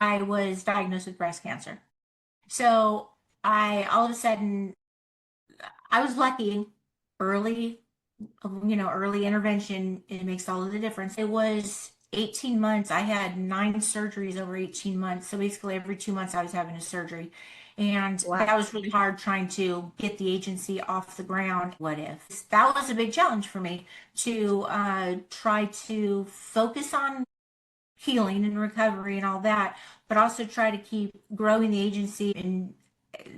I was diagnosed with breast cancer. So I all of a sudden I was lucky. Early, early intervention, it makes all of the difference. It was 18 months. I had 9 surgeries over 18 months. So basically every 2 months I was having a surgery. And Wow. that was really hard trying to get the agency off the ground. What if? That was a big challenge for me to try to focus on healing and recovery and all that, but also try to keep growing the agency and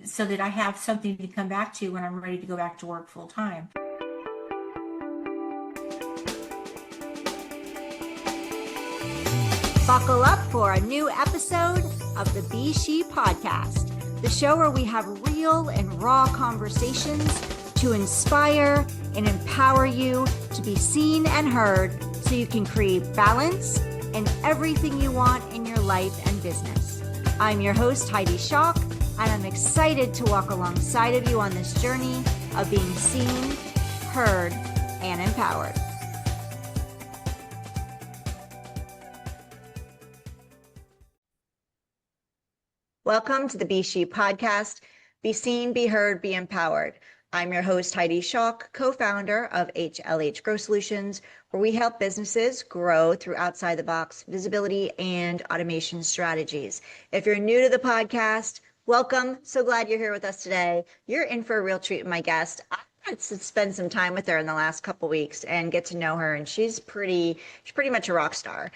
so that I have something to come back to when I'm ready to go back to work full time. Buckle up for a new episode of the S.H.E podcast, the show where we have real and raw conversations to inspire and empower you to be seen and heard so you can create balance in everything you want in your life and business. I'm your host, S.H.E, and I'm excited to walk alongside of you on this journey of being seen, heard, and empowered. Welcome to the S.H.E podcast. Be seen, be heard, be empowered. I'm your host, S.H.E, co-founder of HLH Growth Solutions, where we help businesses grow through outside the box visibility and automation strategies. If you're new to the podcast, welcome. So glad you're here with us today. You're in for a real treat with my guest. I got to spend some time with her in the last couple weeks and get to know her, and she's pretty much a rock star.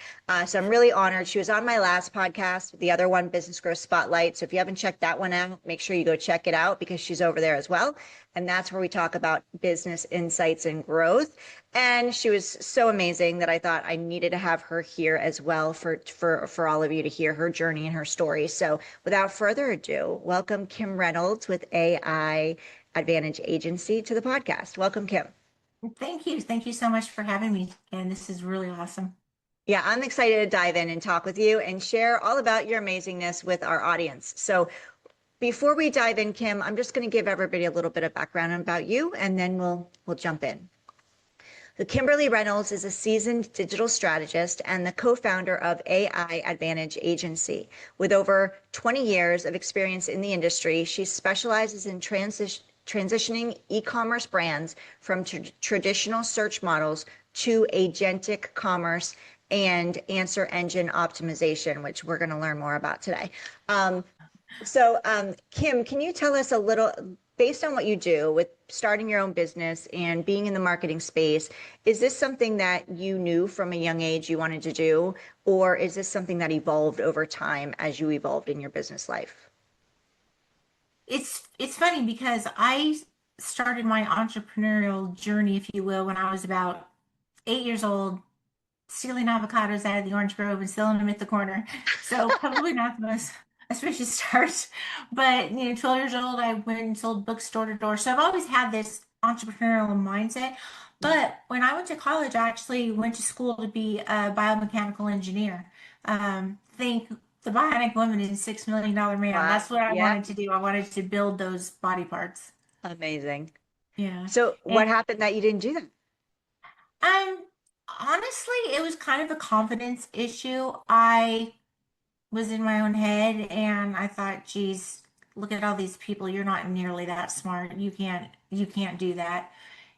So I'm really honored. She was on my last podcast, the other one, Business Growth Spotlight. So if you haven't checked that one out, make sure you go check it out because she's over there as well. And that's where we talk about business insights and growth. And she was so amazing that I thought I needed to have her here as well for all of you to hear her journey and her story. So without further ado, welcome Kim Reynolds with AI Advantage Agency to the podcast. Welcome, Kim. Thank you. Thank you so much for having me. And this is really awesome. Yeah, I'm excited to dive in and talk with you and share all about your amazingness with our audience. So before we dive in, Kim, I'm just going to give everybody a little bit of background about you, and then we'll jump in. So Kimberly Reynolds is a seasoned digital strategist and the co-founder of AI Advantage Agency. With over 20 years of experience in the industry, she specializes in transitioning e-commerce brands from traditional search models to agentic commerce and answer engine optimization, which we're going to learn more about today. Kim, can you tell us a little, based on what you do with starting your own business and being in the marketing space, is this something that you knew from a young age you wanted to do, or is this something that evolved over time as you evolved in your business life? It's funny because I started my entrepreneurial journey, if you will, when I was about 8 years old, stealing avocados out of the orange grove and selling them at the corner. So probably not the most auspicious start. But 12 years old, I went and sold books door to door. So I've always had this entrepreneurial mindset. But when I went to college, I actually went to school to be a biomechanical engineer. Think the Bionic Woman and $6 Million Man. Wow. That's what I Yeah. wanted to do. I wanted to build those body parts. Amazing. Yeah. So And what happened that you didn't do that? um, honestly, it was kind of a confidence issue. I was in my own head and I thought, geez, look at all these people. You're not nearly that smart. You can't do that.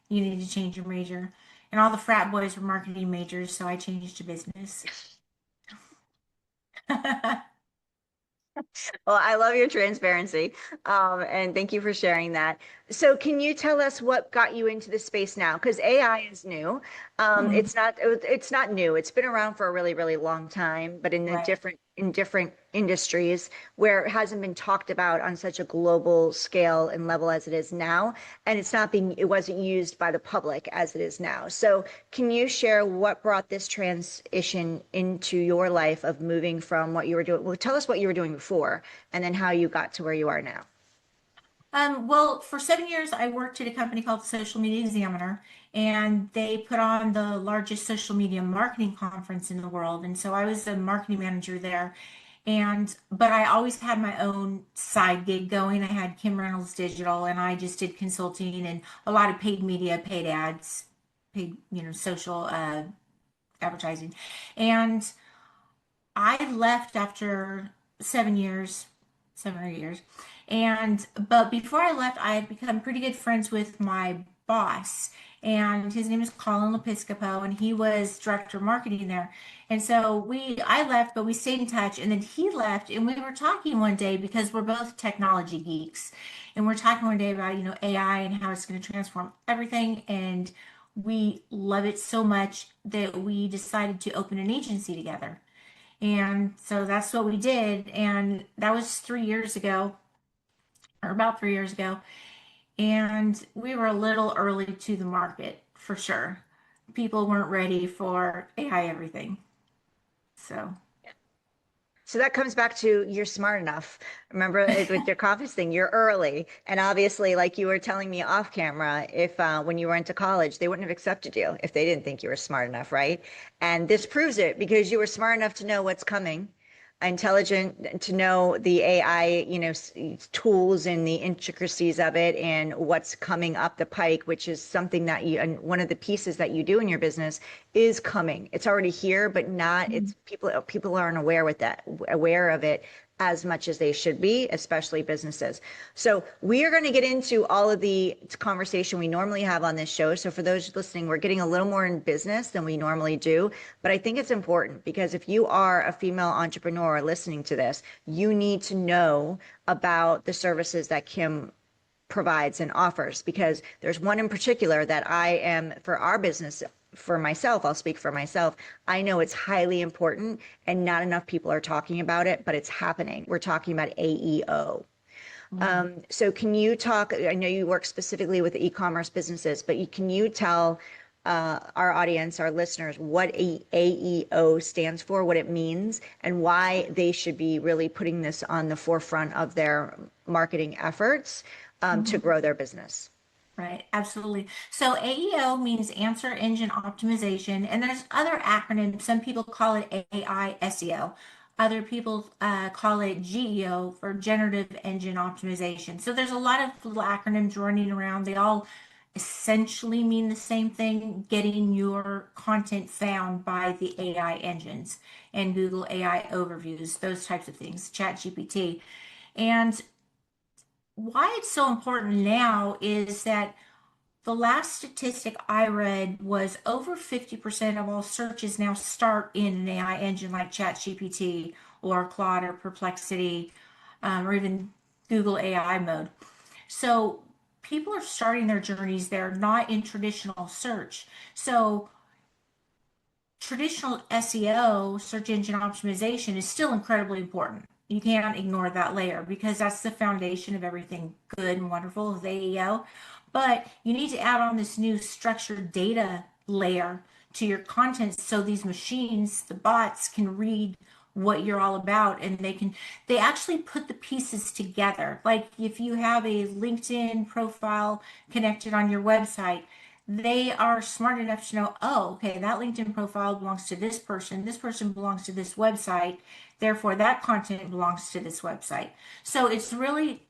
You need to change your major. And all the frat boys were marketing majors, so I changed to business. Well, I love your transparency, and thank you for sharing that. So, can you tell us what got you into this space now? Because AI is new. Mhm. It's not new. It's been around for a really, really long time, but Right. in different industries where it hasn't been talked about on such a global scale and level as it is now, and it wasn't used by the public as it is now. So, can you share what brought this transition into your life of moving from what you were doing? Well, tell us what you were doing before, and then how you got to where you are now. Well, for 7 years, I worked at a company called Social Media Examiner, and they put on the largest social media marketing conference in the world. And so I was a marketing manager there. But I always had my own side gig going. I had Kim Reynolds Digital, and I just did consulting and a lot of paid media, paid ads, paid, social advertising. And I left after 7 years, 7 or 8 years. But before I left, I had become pretty good friends with my boss, and his name is Colin Lepiscopo, and he was director of marketing there. And so I left, but we stayed in touch. And then he left, and we were talking one day because we're both technology geeks, and we're talking one day about AI and how it's going to transform everything. And we love it so much that we decided to open an agency together. And so that's what we did. And that was 3 years ago, or about 3 years ago. And we were a little early to the market for sure. People weren't ready for AI everything. So, So that comes back to you're smart enough. Remember with your conference thing, you're early. And obviously, like you were telling me off camera, if when you went to college, they wouldn't have accepted you if they didn't think you were smart enough, right? And this proves it because you were smart enough to know what's coming, intelligent to know the AI, tools and the intricacies of it and what's coming up the pike, which is something that and one of the pieces that you do in your business is coming. It's already here, but not, it's people aren't aware of it as much as they should be, especially businesses. So we are going to get into all of the conversation we normally have on this show. So for those listening, we're getting a little more in business than we normally do. But I think it's important because if you are a female entrepreneur listening to this, you need to know about the services that Kim provides and offers, because there's one in particular that I am for our business. For myself, I'll speak for myself. I know it's highly important and not enough people are talking about it, but it's happening. We're talking about AEO. So can you talk, I know you work specifically with e-commerce businesses, but can you tell our audience, our listeners, what AEO stands for, what it means, and why they should be really putting this on the forefront of their marketing efforts to grow their business? right, absolutely. So AEO means answer engine optimization, and there's other acronyms. Some people call it AI SEO. Other people call it GEO for generative engine optimization. So there's a lot of little acronyms running around. They all essentially mean the same thing, getting your content found by the AI engines and Google AI overviews, those types of things, ChatGPT. And why it's so important now is that the last statistic I read was over 50% of all searches now start in an AI engine like ChatGPT or Claude or Perplexity, or even Google AI mode. So people are starting their journeys there, not in traditional search. So traditional SEO, search engine optimization, is still incredibly important. You can't ignore that layer because that's the foundation of everything good and wonderful with AEO. But you need to add on this new structured data layer to your content so these machines, the bots, can read what you're all about, and they actually put the pieces together. Like if you have a LinkedIn profile connected on your website, they are smart enough to know, oh, okay, that LinkedIn profile belongs to this person belongs to this website, therefore that content belongs to this website. So it's really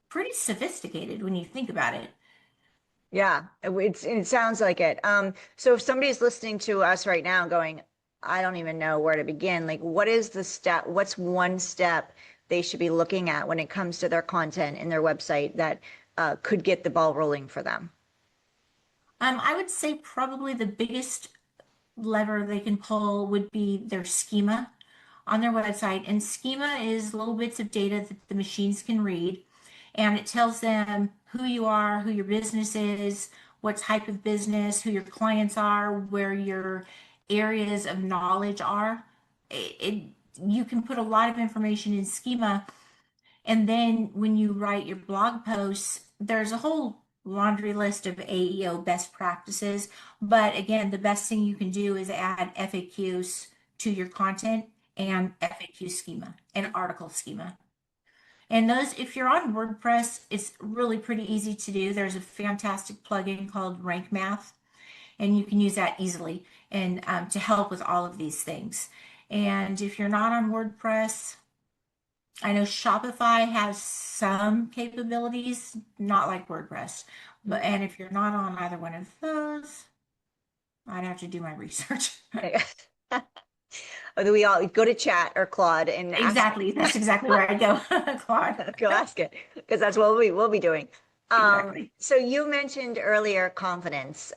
pretty sophisticated when you think about it. Yeah, it sounds like it. So if somebody's listening to us right now going, I don't even know where to begin, like what is the step, what's one step they should be looking at when it comes to their content and their website that could get the ball rolling for them? I would say probably the biggest lever they can pull would be their schema on their website. And schema is little bits of data that the machines can read. And it tells them who you are, who your business is, what type of business, who your clients are, where your areas of knowledge are. You can put a lot of information in schema, and then when you write your blog posts, there's a whole laundry list of AEO best practices. But again, the best thing you can do is add FAQs to your content and FAQ schema and article schema. And those, if you're on WordPress, it's really pretty easy to do. There's a fantastic plugin called Rank Math, and you can use that easily and to help with all of these things. And if you're not on WordPress, I know Shopify has some capabilities, not like WordPress. But and if you're not on either one of those, I'd have to do my research. Or we all go to chat or Claude and ask Exactly. That's exactly where I go, Claude. go ask it because that's what we'll be doing. Exactly. So you mentioned earlier confidence.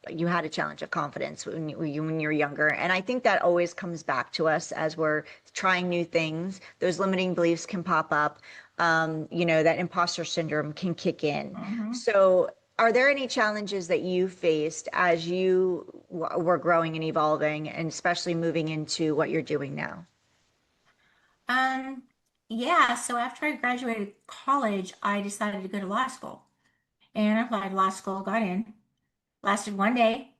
You had a challenge of confidence when you're younger, and I think that always comes back to us as we're trying new things. Those limiting beliefs can pop up. That imposter syndrome can kick in. Mhm. So, are there any challenges that you faced as you were growing and evolving, and especially moving into what you're doing now? Um, yeah, so after I graduated college, I decided to go to law school. And I applied to law school, got in, lasted one day.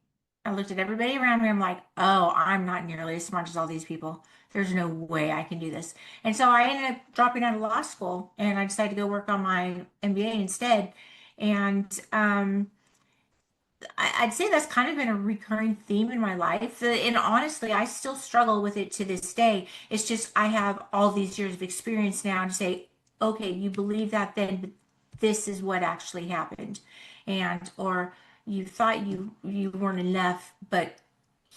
I looked at everybody around me. I'm like, oh, I'm not nearly as smart as all these people. There's no way I can do this. And so I ended up dropping out of law school and I decided to go work on my MBA instead. And I'd say that's kind of been a recurring theme in my life. And honestly, I still struggle with it to this day. It's just I have all these years of experience now to say, okay, you believe that then, but this is what actually happened. And or you thought you weren't enough, but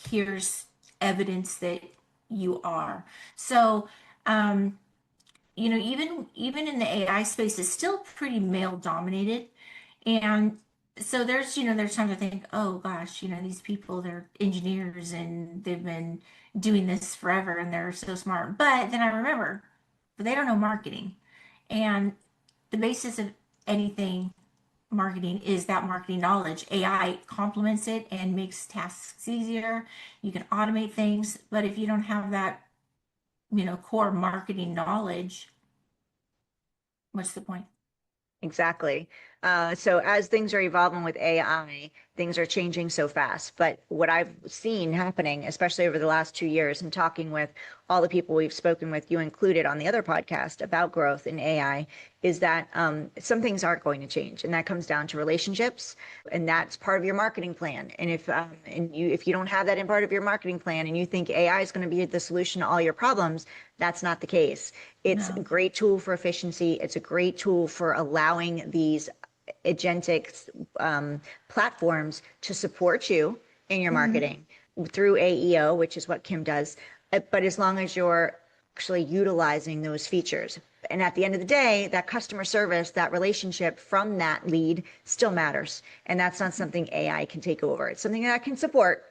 here's evidence that you are. So, even in the AI space, it's still pretty male dominated. And so there's times I think, oh gosh, these people, they're engineers and they've been doing this forever and they're so smart. But then I remember, but they don't know marketing. And the basis of anything marketing is that marketing knowledge. AI complements it and makes tasks easier. You can automate things, but if you don't have that, core marketing knowledge, what's the point? Exactly. So as things are evolving with AI, things are changing so fast. But what I've seen happening, especially over the last 2 years, and talking with all the people we've spoken with, you included on the other podcast about growth in AI, is that some things aren't going to change, and that comes down to relationships, and that's part of your marketing plan. And if you don't have that in part of your marketing plan, and you think AI is going to be the solution to all your problems, that's not the case. It's a No. great tool for efficiency. It's a great tool for allowing these agentic platforms to support you in your Mhm. marketing through AEO, which is what Kim does. But as long as you're actually utilizing those features. And at the end of the day, that customer service, that relationship from that lead still matters. And that's not something AI can take over. It's something that can support.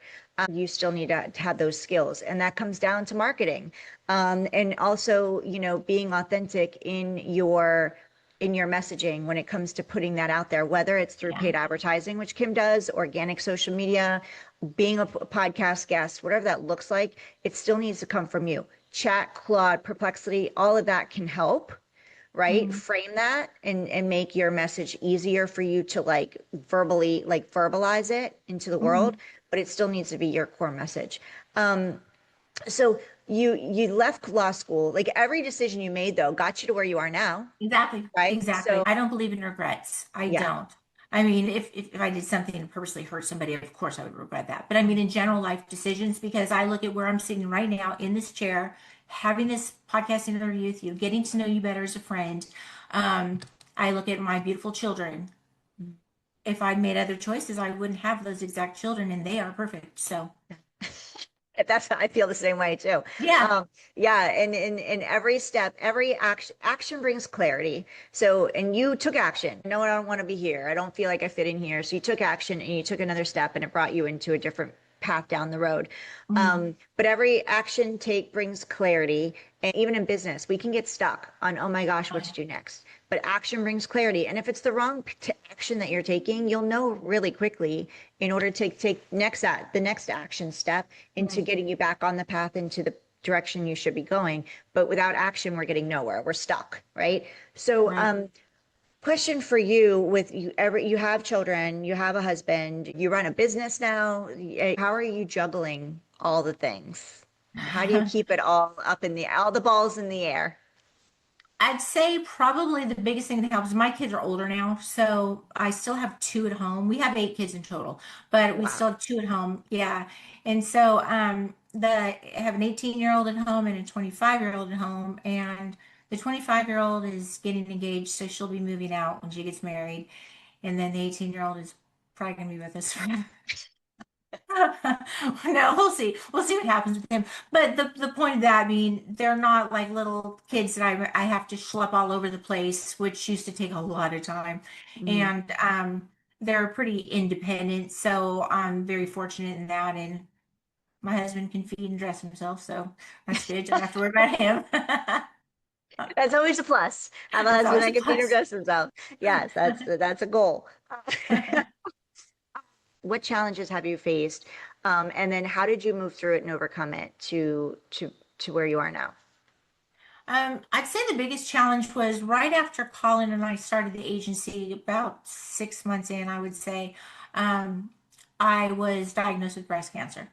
You still need to have those skills. And that comes down to marketing. And also, being authentic in your messaging when it comes to putting that out there, whether it's through Yeah. paid advertising, which Kim does, organic social media, being a podcast guest, whatever that looks like, it still needs to come from you. Chat, Claude, Perplexity, all of that can help, right? Mhm. Frame that and make your message easier for you to verbalize it into the world, Mhm. but it still needs to be your core message. So you left law school. Like every decision you made though got you to where you are now, Exactly. right? Exactly. So I don't believe in regrets. I yeah. don't. I mean, if I did something to purposely hurt somebody, of course I would regret that. But I mean, in general life decisions, because I look at where I'm sitting right now in this chair, having this podcast interview with you, getting to know you better as a friend. Um, I look at my beautiful children. If I'd made other choices, I wouldn't have those exact children, and they are perfect. So, That's I feel the same way too. yeah. Yeah, and in every step, every action brings clarity. So, and you took action. No, I don't want to be here. I don't feel like I fit in here. So you took action and you took another step, and it brought you into a different path down the road. Mhm. But every action take brings clarity. And even in business, we can get stuck on, oh my gosh, Oh, what to yeah. do next? But action brings clarity. And if it's the wrong action that you're taking, you'll know really quickly in order to take the next action step into Right. getting you back on the path into the direction you should be going. But without action, we're getting nowhere. We're stuck, right? So, Right. question for you: with you have children, you have a husband, you run a business now. How are you juggling all the things? How do you keep it all up in all the balls in the air? I'd say probably the biggest thing that helps. My kids are older now, so I still have two at home. We have eight kids in total, but we Wow. still have two at home. Yeah, and so I have an 18-year-old at home and a 25-year-old at home, and the 25-year-old is getting engaged, so she'll be moving out when she gets married, and then the 18-year-old is probably gonna be with us forever. No, we'll see. We'll see what happens with him. But the point of that, I mean, they're not like little kids that I have to schlep all over the place, which used to take a lot of time. Mm. And they're pretty independent, so I'm very fortunate in that. And my husband can feed and dress himself, so that's good. Don't have to worry about him. That's always a plus. Have a It's husband always that a can feed or plus. dress himself. Yes, that's a goal. What challenges have you faced? And then how did you move through it and overcome it to where you are now? I'd say the biggest challenge was right after Colin and I started the agency, about 6 months in, I would say, um, I was diagnosed with breast cancer.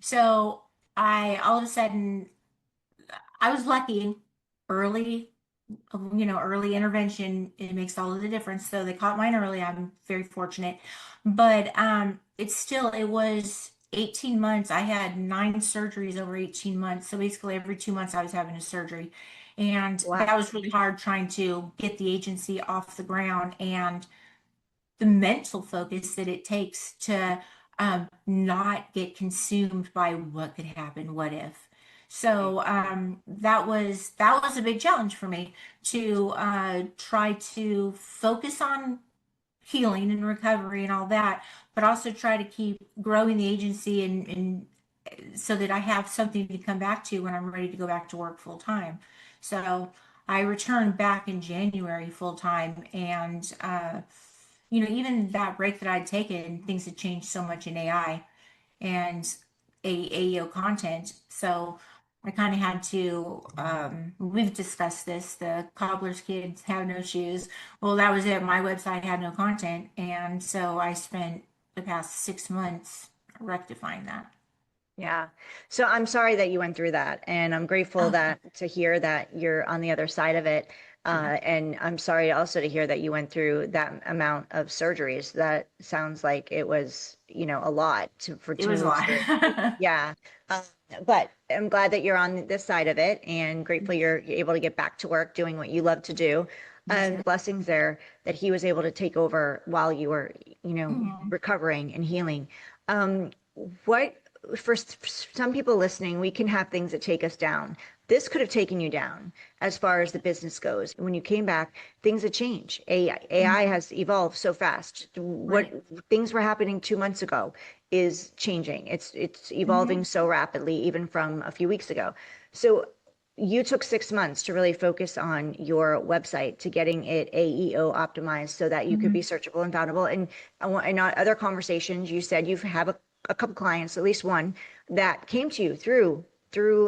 So I all of a sudden I was lucky early, early intervention, it makes all of the difference. So they caught mine early. I'm very fortunate. But it was 18 months. I had 9 surgeries over 18 months. So basically every 2 months I was having a surgery. And Wow. that was really hard trying to get the agency off the ground and the mental focus that it takes to not get consumed by what could happen, what if. So that was a big challenge for me to try to focus on healing and recovery and all that, but also try to keep growing the agency and so that I have something to come back to when I'm ready to go back to work full time. So I returned back in January full time, and even that break that I'd taken, things had changed so much in AI and AEO content. So I kind of had to, we've discussed this, the cobbler's kids have no shoes. Well, that was it. My website had no content. And so I spent the past 6 months rectifying that. Yeah. So I'm sorry that you went through that, and I'm grateful Oh, that to hear that you're on the other side of it. yeah, And I'm sorry also to hear that you went through that amount of surgeries. That sounds like it was, a lot it to was a move through. lot. Yeah. Um, but I'm glad that you're on this side of it and grateful you're able to get back to work doing what you love to do. Yes, And ma'am. blessings there that he was able to take over while you were, Mhm. recovering and healing. Um, what for some people listening, we can have things that take us down. This could have taken you down as far as the business goes. When you came back, things had changed. AI Mhm. has evolved so fast. What Right. things were happening 2 months ago is changing. It's evolving Mhm. so rapidly, even from a few weeks ago. So you took 6 months to really focus on your website to getting it AEO optimized so that you could be Mhm. searchable and foundable. And in other conversations, you said you have a couple clients, at least one, that came to you through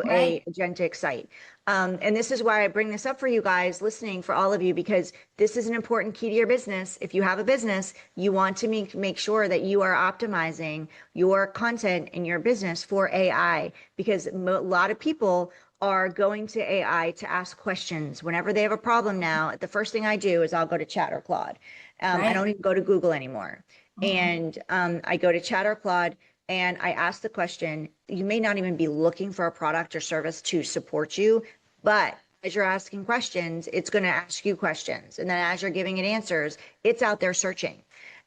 a Right. agentic site. And this is why I bring this up for you guys listening, for all of you, because this is an important key to your business. If you have a business, you want to make sure that you are optimizing your content in your business for AI, because a lot of people are going to AI to ask questions. Whenever they have a problem now, the first thing I do is I'll go to Chat or Claude. I don't Right. even go to Google anymore. Mhm. And I go to Chat or Claude and I ask the question. You may not even be looking for a product or service to support you, but as you're asking questions, it's going to ask you questions. And then as you're giving it answers, it's out there searching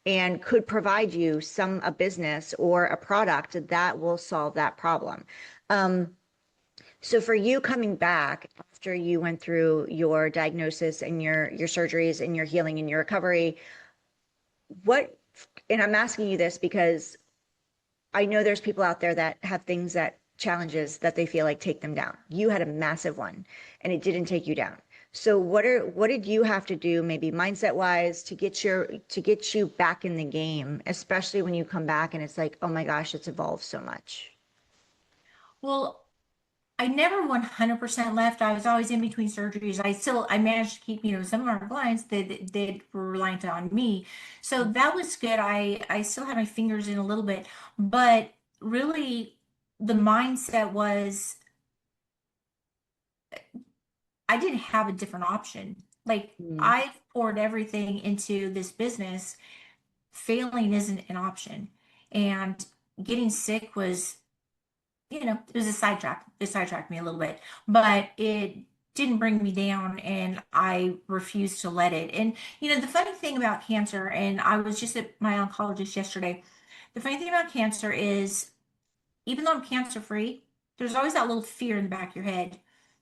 and could provide you a business or a product that will solve that problem. Um, so for you coming back after you went through your diagnosis and your surgeries and your healing and your recovery, what, and I'm asking you this because I know there's people out there that have things that challenges that they feel like take them down. You had a massive one and it didn't take you down. So what did you have to do maybe mindset wise to get you back in the game, especially when you come back and it's like, oh my gosh, it's evolved so much. Well, I never 100% left. I was always in between surgeries. I managed to keep, some of our clients that were reliant on me. So that was good. I still had my fingers in a little bit, but really the mindset was I didn't have a different option. Like Mm, I poured everything into this business. Failing isn't an option. And getting sick was it was a sidetrack. It sidetracked me a little bit, but it didn't bring me down and I refused to let it. And, the funny thing about cancer, and I was just at my oncologist yesterday, the funny thing about cancer is, even though I'm cancer free, there's always that little fear in the back of your head.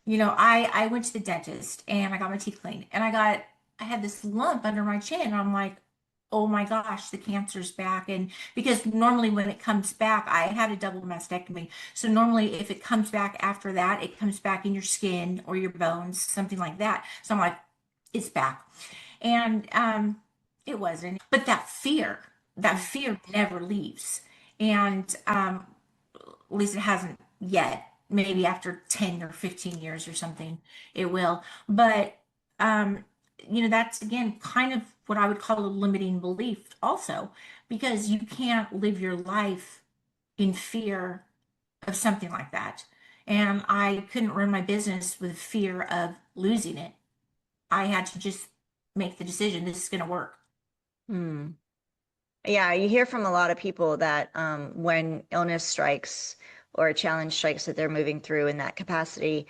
I went to the dentist and I got my teeth cleaned, and I had this lump under my chin, and I'm like, oh my gosh, the cancer's back. And because normally when it comes back, I had a double mastectomy. So normally if it comes back after that, it comes back in your skin or your bones, something like that. So I'm like, it's back. And it wasn't. But that fear never leaves. And at least it hasn't yet. Maybe after 10 or 15 years or something, it will. But, um, that's again kind of what I would call a limiting belief, also, because you can't live your life in fear of something like that. And I couldn't run my business with fear of losing it. I had to just make the decision, this is going to work. Hmm. Yeah, you hear from a lot of people that when illness strikes or a challenge strikes that they're moving through in that capacity,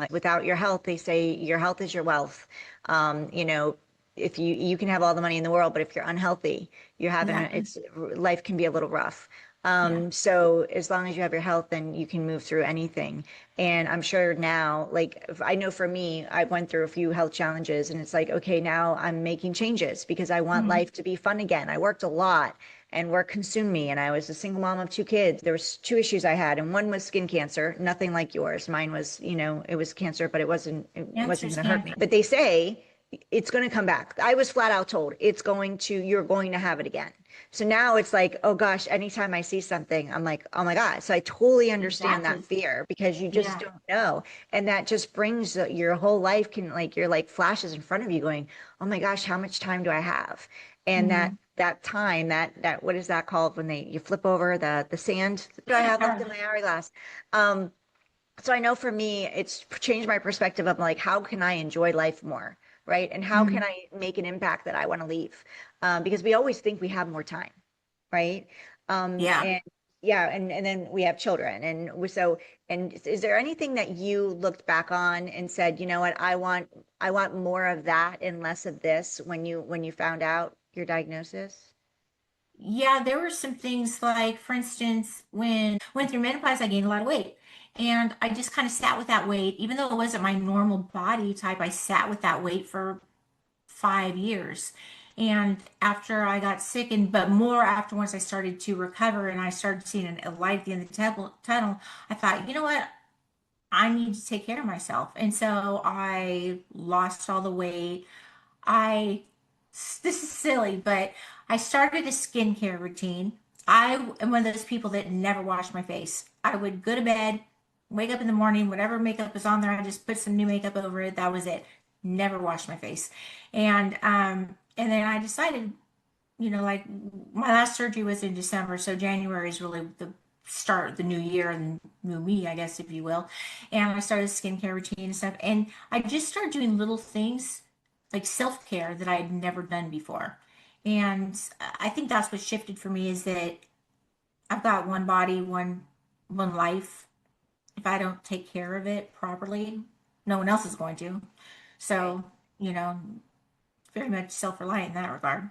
without your health, they say your health is your wealth. You know, if you can have all the money in the world, but if you're unhealthy, you're having Exactly. it's life can be a little rough. Yeah. So as long as you have your health, then you can move through anything. And I'm sure now, like I know for me, I went through a few health challenges, and it's like, okay, now I'm making changes because I want Mhm. life to be fun again. I worked a lot and work consumed me, and I was a single mom of two kids. There was two issues I had, and one was skin cancer, nothing like yours. Mine was, it was cancer, but it wasn't Cancer's going to hurt me. cancer. But they say it's going to come back. I was flat out told you're going to have it again. So now it's like, oh gosh, anytime I see something, I'm like, oh my God. So I totally understand that Exactly. fear because you just Yeah. don't know. And that just brings your whole life can like, you're like flashes in front of you going, oh my gosh, how much time do I have? And that Mhm. that time, what is that called when you flip over the sand? What do I have left in my hourglass? Um, so I know for me, it's changed my perspective of like, how can I enjoy life more, right? And how can Mhm. I make an impact that I want to leave? Because we always think we have more time, right? Yeah. And yeah, and then we have children, and is there anything that you looked back on and said, you know what, I want more of that and less of this when you found out your diagnosis? Yeah, there were some things like, for instance, when I went through menopause, I gained a lot of weight. And I just kind of sat with that weight, even though it wasn't my normal body type, I sat with that weight for 5 years. And after I got sick, but more after once I started to recover and I started seeing a light at the end of the tunnel, I thought, you know what? I need to take care of myself. And so I lost all the weight. I, this is silly, but I started a skincare routine. I am one of those people that never wash my face. I would go to bed, wake up in the morning, whatever makeup was on there, I just put some new makeup over it. That was it. Never wash my face. And then I decided, like my last surgery was in December, so January is really the start of the new year and new me, I guess, if you will. And I started a skincare routine and stuff, and I just started doing little things like self-care that I had never done before. And I think that's what shifted for me is that I've got one body, one life. If I don't take care of it properly, no one else is going to. Right. So, you know, very much self-reliant in that regard.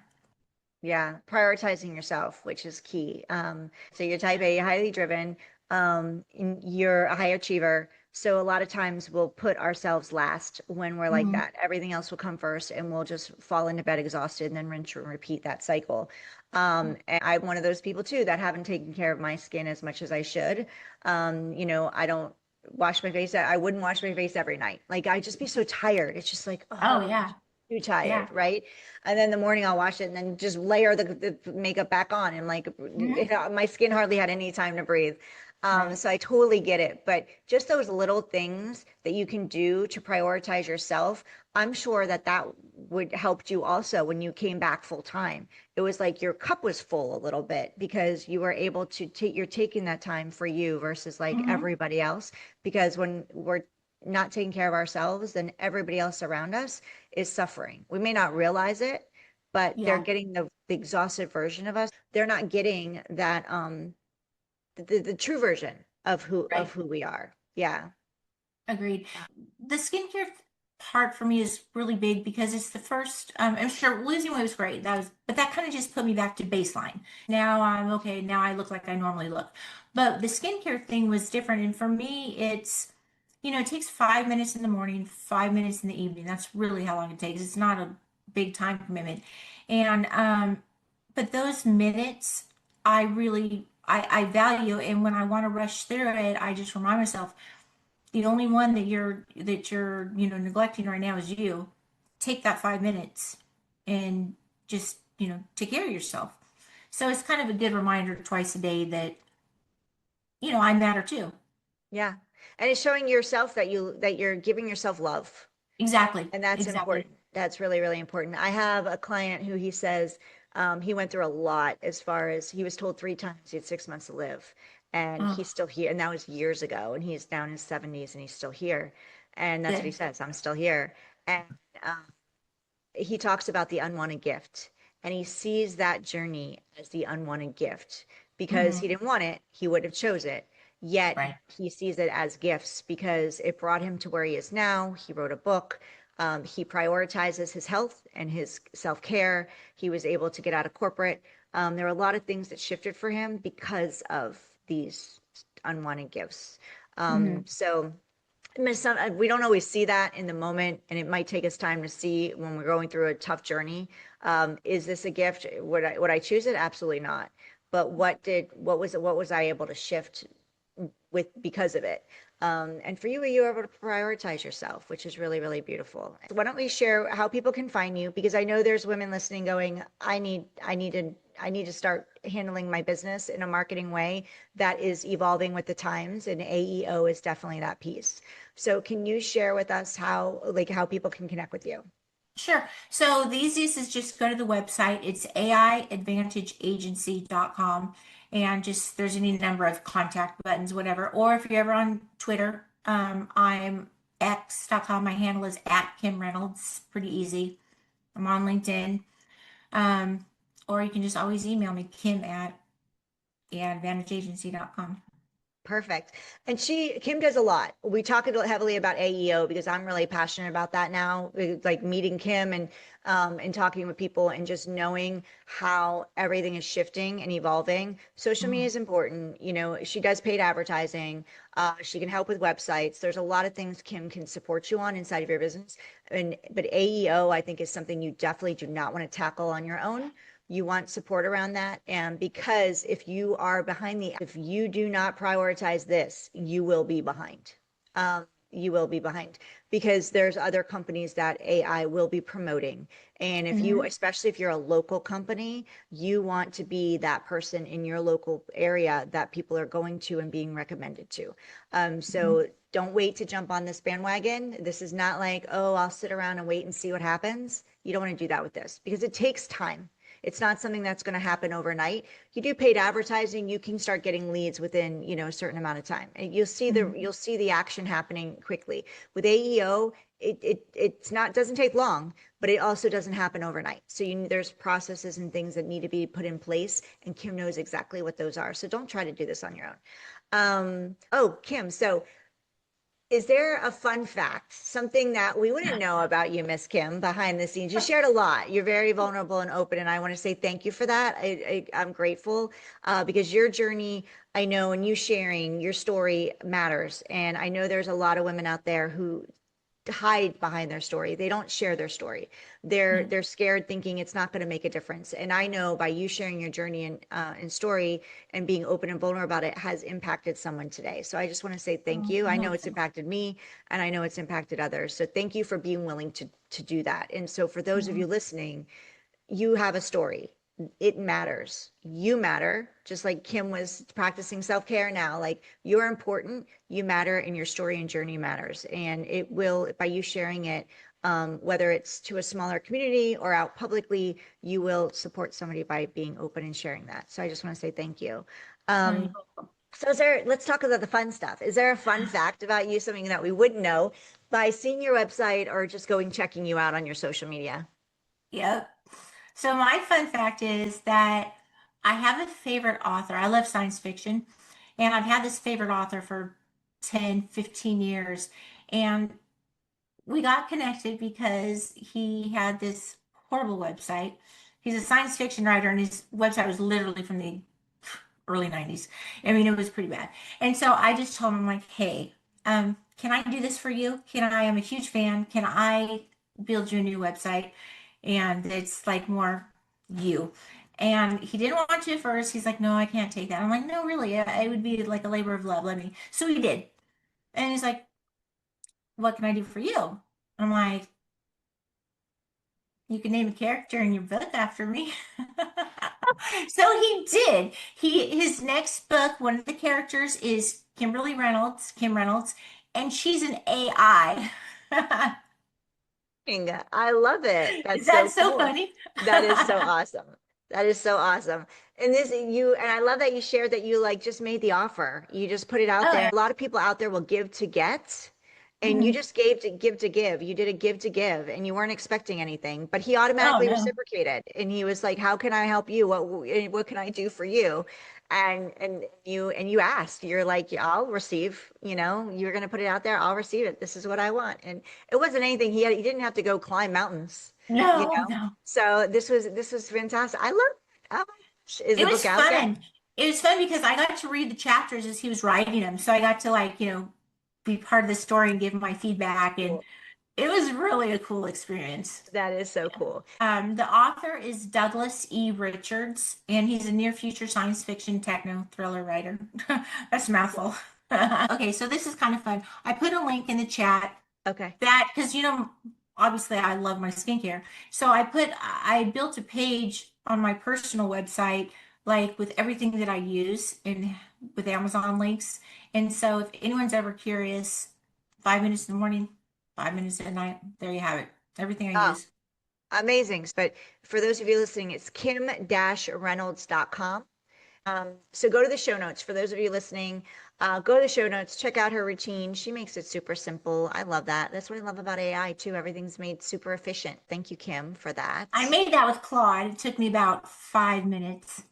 Yeah, prioritizing yourself, which is key. So you're type A, highly driven, you're a high achiever. So a lot of times we'll put ourselves last when we're like Hmm. that. Everything else will come first and we'll just fall into bed exhausted and then rinse and repeat that cycle. And I'm one of those people too that haven't taken care of my skin as much as I should. I don't wash my face. I wouldn't wash my face every night. Like I'd just be so tired. It's just like, Oh oh, yeah, too yeah. tired, right? And then the morning I'll wash it and then just layer the makeup back on and like Hmm. my skin hardly had any time to breathe. Right. So I totally get it. But just those little things that you can do to prioritize yourself, I'm sure that would help you also when you came back full time. It was like your cup was full a little bit because you were able to you're taking that time for you versus like Hmm. everybody else. Because when we're not taking care of ourselves, then everybody else around us is suffering. We may not realize it, but they're Yeah. getting the exhausted version of us. They're not getting that the true version of who Right. we are. Yeah. Agreed. The skincare. part for me is really big because it's the first, I'm sure losing weight was great. But that kind of just put me back to baseline. Now I'm okay. Now I look like I normally look. But the skincare thing was different. And for me, it takes 5 minutes in the morning, 5 minutes in the evening. That's really how long it takes. It's not a big time commitment. And, but those minutes, I value. And when I want to rush through it, I just remind myself, the only one that you're neglecting right now is you. Take that 5 minutes and just take care of yourself. So it's kind of a good reminder twice a day that I matter too. Yeah. And it's showing yourself that you're giving yourself love. Exactly. And that's Exactly. important. That's really, really important. I have a client who he says he went through a lot as far as he was told 3 times he had 6 months to live. And Oh, he's still here. And that was years ago. And he's down in his 70s and he's still here. And that's what he good. says. I'm still here. And he talks about the unwanted gift, and he sees that journey as the unwanted gift because he Hmm. didn't want it, he would have chose it. Yet Right. he sees it as gifts because it brought him to where he is now. He wrote a book. He prioritizes his health and his self-care. He was able to get out of corporate. There were a lot of things that shifted for him because of these unwanted gifts. Hmm. So we don't always see that in the moment, and it might take us time to see when we're going through a tough journey. Is this a gift? Would I choose it? Absolutely not. But what was I able to shift with because of it? And for you, were you able to prioritize yourself, which is really, really beautiful. So why don't we share how people can find you? Because I know there's women listening going, I need to start handling my business in a marketing way that is evolving with the times, and AEO is definitely that piece. So can you share with us how people can connect with you? Sure. So the easiest is just go to the website. It's aiadvantageagency.com, and just there's any number of contact buttons, whatever. Or if you're ever on Twitter, I'm x.com. My handle is at Kim Reynolds. Pretty easy. I'm on LinkedIn. Um, or you can just always email me, Kim at advantageagency.com. Perfect. And Kim does a lot. We talk heavily about AEO because I'm really passionate about that now. Like meeting Kim and talking with people and just knowing how everything is shifting and evolving. Social media Mhm. is important. She does paid advertising. She can help with websites. There's a lot of things Kim can support you on inside of your business. But AEO, I think, is something you definitely do not want to tackle on your own. You want support around that. And because if you do not prioritize this, you will be behind. You will be behind because there's other companies that AI will be promoting. And Mhm. especially if you're a local company, you want to be that person in your local area that people are going to and being recommended to. Mhm. So don't wait to jump on this bandwagon. This is not like, oh, I'll sit around and wait and see what happens. You don't want to do that with this because it takes time. It's not something that's going to happen overnight. You do paid advertising, you can start getting leads within, a certain amount of time. And Mhm. you'll see the action happening quickly. With AEO, it's not doesn't take long, but it also doesn't happen overnight. So there's processes and things that need to be put in place, and Kim knows exactly what those are. So don't try to do this on your own. Oh, Kim, so is there a fun fact, something that we wouldn't know about you, Miss Kim, behind the scenes? You shared a lot. You're very vulnerable and open, and I want to say thank you for that. I'm grateful because your journey, I know, and you sharing your story matters. And I know there's a lot of women out there who hide behind their story. They don't share their story. Yeah. They're scared, thinking it's not going to make a difference. And I know by you sharing your journey and story and being open and vulnerable about it has impacted someone today. So I just want to say thank Oh, you. I I know hope it's so. impacted me, and I know it's impacted others. So thank you for being willing to do that. And so for those of you Mhm. listening, you have a story. It matters. You matter. Just like Kim was practicing self-care now, like you're important, you matter, and your story and journey matters. And it will, by you sharing it, whether it's to a smaller community or out publicly, you will support somebody by being open and sharing that. So I just want to say thank you. Oh, you're Um, welcome. let's talk about the fun stuff. Is there a fun fact about you, something that we wouldn't know by seeing your website or just going checking you out on your social media? Yep. So my fun fact is that I have a favorite author. I love science fiction, and I've had this favorite author for 10, 15 years. And we got connected because he had this horrible website. He's a science fiction writer, and his website was literally from the early 90s. I mean, it was pretty bad. And so I just told him, I'm like, hey, can I do this for you? I'm a huge fan. Can I build you a new website? And it's like more you. And he didn't want to at first. He's like, no, I can't take that. I'm like, no, really, it would be like a labor of love. Let me. So he did. And he's like, what can I do for you? I'm like, you can name a character in your book after me. So he did. His next book, one of the characters is Kimberly Reynolds, Kim Reynolds, and she's an AI. I love it. Is That's that so so cool. funny? That is so awesome. That is so awesome. And this you and I love that you shared that you like just made the offer. You just put it out Oh, there. A lot of people out there will give to get, and you mhm. just gave to give to give. You did a give to give, and you weren't expecting anything, but he Oh automatically no. reciprocated, and he was like, "How can I help you? What can I do for you?" And you asked. You're like, "Yeah, I'll receive. You're gonna put it out there. I'll receive it. This is what I want." And it wasn't anything he didn't have to go climb mountains, you No, know. no. So this was fantastic. I love it. Oh my gosh. Is It the book was out yet? fun. It was fun because I got to read the chapters as he was writing them. So I got to be part of the story and give my feedback, and Cool. it was really a cool experience. That is so cool. The author is Douglas E. Richards, and he's a near future science fiction techno thriller writer. That's a mouthful. Okay, so this is kind of fun. I put a link in the chat Okay. that because obviously I love my skincare. So I built a page on my personal website, like with everything that I use and with Amazon links. And so if anyone's ever curious, 5 minutes in the morning, 5 minutes at night, there you have it. Everything I Oh, use. amazing. But for those of you listening, it's kim-reynolds.com. So go to the show notes. For those of you listening, go to the show notes, check out her routine. She makes it super simple. I love that. That's what I love about AI too. Everything's made super efficient. Thank you, Kim, for I that. made that with Claude. It took me about 5 minutes.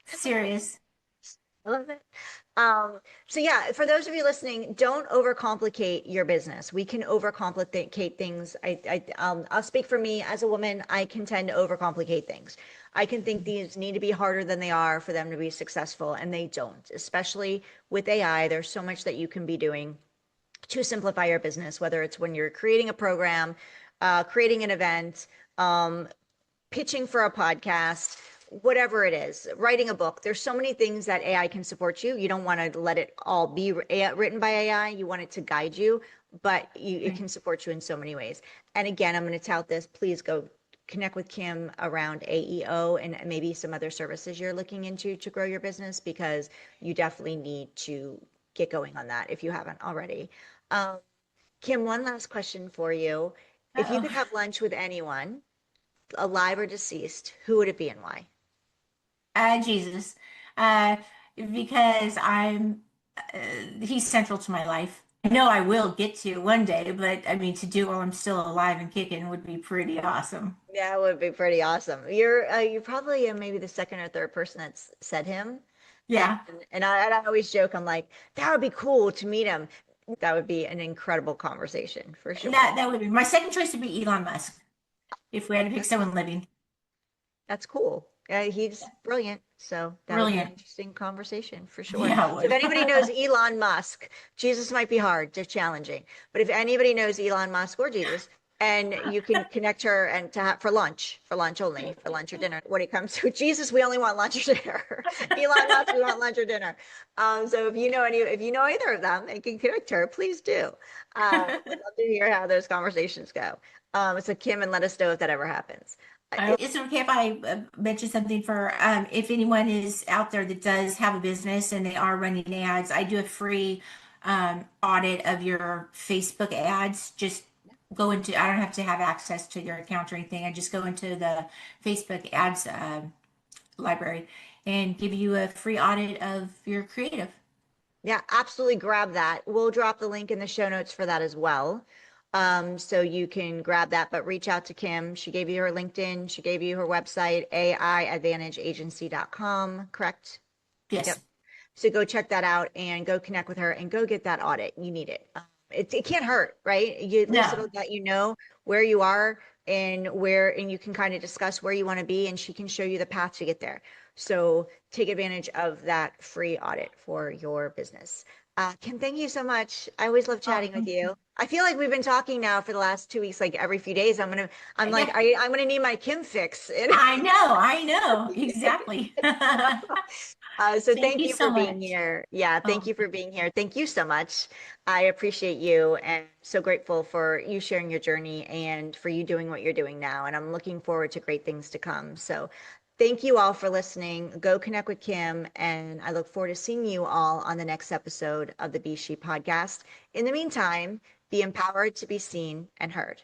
Serious. I love it. So yeah, for those of you listening, don't overcomplicate your business. We can overcomplicate things. I'll speak for me as a woman. I can tend to overcomplicate things. I can think these need to be harder than they are for them to be successful, and they don't. Especially with AI, there's so much that you can be doing to simplify your business, whether it's when you're creating a program, creating an event, pitching for a podcast, whatever it is, writing a book. There's so many things that AI can support you. You don't want to let it all be written by AI. You want it to guide you, but it Right. can support you in so many ways. And again, I'm going to tout this. Please go connect with Kim around AEO and maybe some other services you're looking into to grow your business, because you definitely need to get going on that if you haven't already. Um, Kim, one last question for you. If you Uh-oh. could have lunch with anyone, alive or deceased, who would it be and why? Jesus. Uh, because he's central to my life. I know I will get to one day, but I mean, to do while I'm still alive and kicking would be pretty awesome. That would be pretty awesome. You're probably maybe the second or third person that's said him, and Yeah, and I always joke. I'm like, that would be cool to meet him. That would be an incredible conversation for sure. that would be my second choice would be Elon Musk if we had to pick someone living. That's cool. He's brilliant. So that would be an Brilliant. interesting conversation for sure. Yeah, it So if would. anybody knows Elon Musk, Jesus might be hard, just challenging. But if anybody knows Elon Musk or Jesus, and you can connect her and to have for lunch only, for lunch or dinner. When it comes to Jesus, we only want lunch or dinner. Elon Musk, we want lunch or dinner. So if you know either of them and can connect her, please do. Would love to hear how those conversations go. So Kim, and let us know if that ever happens. Is it okay if I mention something for if anyone is out there that does have a business and they are running ads? I do a free audit of your Facebook ads. Just go into, I don't have to have access to your account or anything. I just go into the Facebook ads library and give you a free audit of your creative. Yeah, absolutely grab that. We'll drop the link in the show notes for that as well. So you can grab that, but reach out to Kim. She gave you her LinkedIn, she gave you her website, aiadvantageagency.com, correct? Yep. Yes. So go check that out and go connect with her and go get that audit. You need it. it can't hurt, right? You at least No. it'll let you know where you are and you can kind of discuss where you want to be, and she can show you the path to get there. So take advantage of that free audit for your business. Kim, thank you so much. I always love Oh, chatting with thank you. you. I feel like we've been talking now for the last 2 weeks, like every few days. I'm like, Yeah, I'm gonna need my Kim fix. I know, exactly. So Thank thank you you for so being much. here. Yeah, thank Oh, you for being here. Thank you so much. I appreciate you and so grateful for you sharing your journey and for you doing what you're doing now. And I'm looking forward to great things to come. So thank you all for listening. Go connect with Kim, and I look forward to seeing you all on the next episode of the Be She podcast. In the meantime, be empowered to be seen and heard.